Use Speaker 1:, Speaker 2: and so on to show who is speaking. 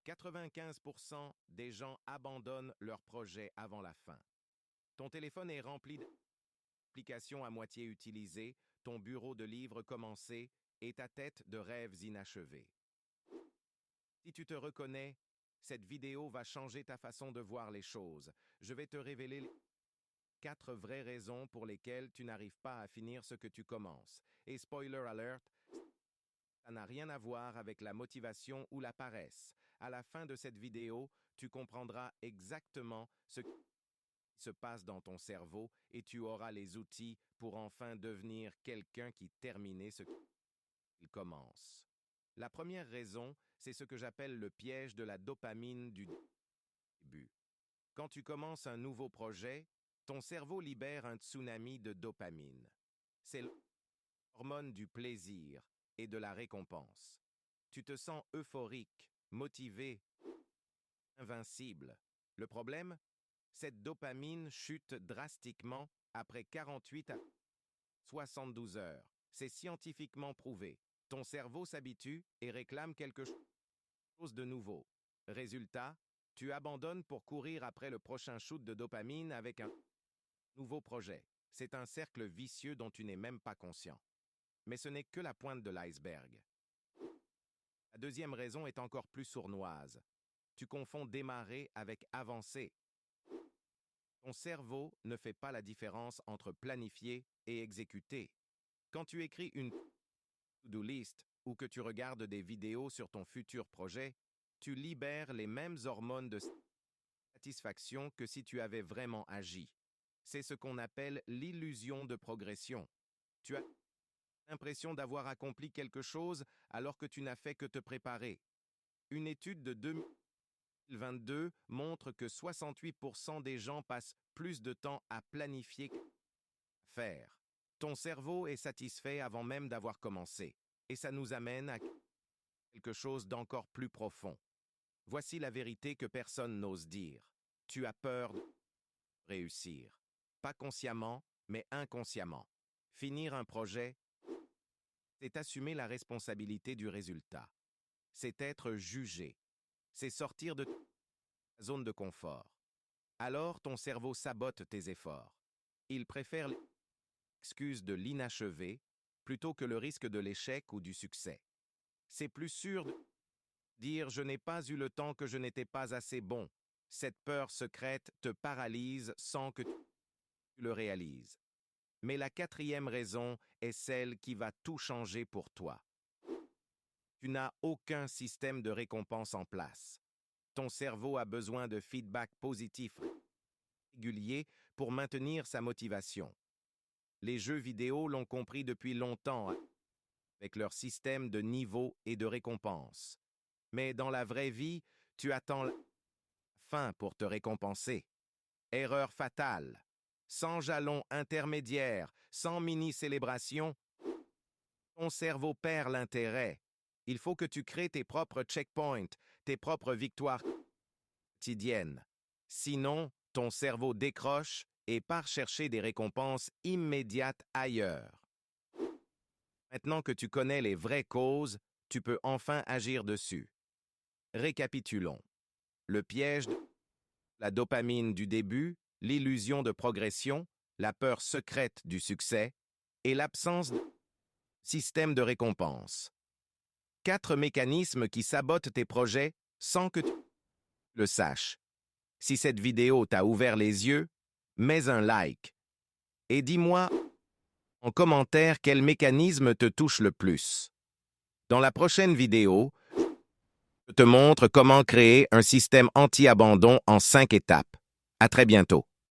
Speaker 1: 95% des gens abandonnent leur projet avant la fin. Ton téléphone est rempli d'applications à moitié utilisées, ton bureau de livres commencé et ta tête de rêves inachevés. Si tu te reconnais, cette vidéo va changer ta façon de voir les choses. Je vais te révéler les 4 vraies raisons pour lesquelles tu n'arrives pas à finir ce que tu commences. Et spoiler alert, ça n'a rien à voir avec la motivation ou la paresse. À la fin de cette vidéo, tu comprendras exactement ce qui se passe dans ton cerveau et tu auras les outils pour enfin devenir quelqu'un qui termine ce qu'il commence. La première raison, c'est ce que j'appelle le piège de la dopamine du début. Quand tu commences un nouveau projet, ton cerveau libère un tsunami de dopamine. C'est l'hormone du plaisir et de la récompense. Tu te sens euphorique, motivé, invincible. Le problème, cette dopamine chute drastiquement après 48 à 72 heures. C'est scientifiquement prouvé. Ton cerveau s'habitue et réclame quelque chose de nouveau. Résultat, tu abandonnes pour courir après le prochain shoot de dopamine avec un nouveau projet. C'est un cercle vicieux dont tu n'es même pas conscient. Mais ce n'est que la pointe de l'iceberg. La deuxième raison est encore plus sournoise. Tu confonds démarrer avec avancer. Ton cerveau ne fait pas la différence entre planifier et exécuter. Quand tu écris une to-do list ou que tu regardes des vidéos sur ton futur projet, tu libères les mêmes hormones de satisfaction que si tu avais vraiment agi. C'est ce qu'on appelle l'illusion de progression. Tu as l'impression d'avoir accompli quelque chose alors que tu n'as fait que te préparer. Une étude de 2022 montre que 68% des gens passent plus de temps à planifier qu'à faire. Ton cerveau est satisfait avant même d'avoir commencé. Et ça nous amène à quelque chose d'encore plus profond. Voici la vérité que personne n'ose dire. Tu as peur de réussir. Pas consciemment, mais inconsciemment. Finir un projet, c'est assumer la responsabilité du résultat. C'est être jugé. C'est sortir de ta zone de confort. Alors ton cerveau sabote tes efforts. Il préfère l'excuse de l'inachevé plutôt que le risque de l'échec ou du succès. C'est plus sûr de dire « je n'ai pas eu le temps que je n'étais pas assez bon ». Cette peur secrète te paralyse sans que tu le réalises. Mais la quatrième raison est celle qui va tout changer pour toi. Tu n'as aucun système de récompense en place. Ton cerveau a besoin de feedback positif régulier pour maintenir sa motivation. Les jeux vidéo l'ont compris depuis longtemps avec leur système de niveau et de récompense. Mais dans la vraie vie, tu attends la fin pour te récompenser. Erreur fatale. Sans jalon intermédiaire, sans mini-célébration, ton cerveau perd l'intérêt. Il faut que tu crées tes propres checkpoints, tes propres victoires quotidiennes. Sinon, ton cerveau décroche et part chercher des récompenses immédiates ailleurs. Maintenant que tu connais les vraies causes, tu peux enfin agir dessus. Récapitulons. Le piège de la dopamine du début, l'illusion de progression, la peur secrète du succès et l'absence de système de récompense. 4 mécanismes qui sabotent tes projets sans que tu le saches. Si cette vidéo t'a ouvert les yeux, mets un like. Et dis-moi en commentaire quel mécanisme te touche le plus. Dans la prochaine vidéo, je te montre comment créer un système anti-abandon en 5 étapes. À très bientôt.